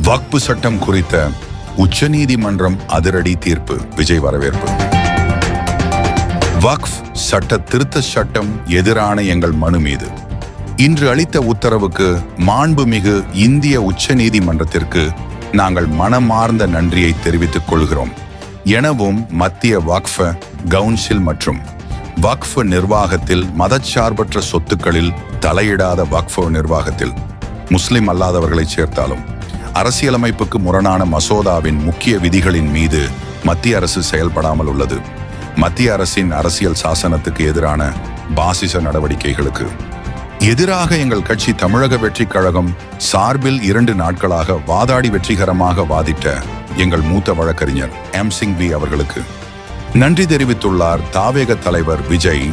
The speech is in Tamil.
வக்ஃப் சட்டம் குறித்த உச்சநீதிமன்றம் அதிரடி தீர்ப்பு. விஜய் வரவேற்பு. வக்ஃப் சட்ட திருத்த சட்டம் எதிரான எங்கள் மனு மீது இன்று அளித்த உத்தரவுக்கு மாண்புமிகு இந்திய உச்சநீதிமன்றத்திற்கு நாங்கள் மனமார்ந்த நன்றியை தெரிவித்துக் கொள்கிறோம் எனவும் மத்திய வக்ஃப் கவுன்சில் மற்றும் வக்ஃப் நிர்வாகத்தில் மதச்சார்பற்ற சொத்துக்களில் தலையிடாத வக்ஃப் நிர்வாகத்தில் முஸ்லிம் அல்லாதவர்களை சேர்த்தாலும் அரசியலமைப்புக்கு முரணான மசோதாவின் முக்கிய விதிகளின் மீது மத்திய அரசு செயல்படாமல் உள்ளது. மத்திய அரசின் அரசியல் சாசனத்துக்கு எதிரான பாசிச நடவடிக்கைகளுக்கு எதிராக எங்கள் கட்சி தமிழக வெற்றிக் கழகம் சார்பில் 2 நாட்களாக வாதாடி வெற்றிகரமாக வாதிட்ட எங்கள் மூத்த வழக்கறிஞர் M. சிங்வி அவர்களுக்கு நன்றி தெரிவித்துள்ளார் தாவேக தலைவர் விஜய்.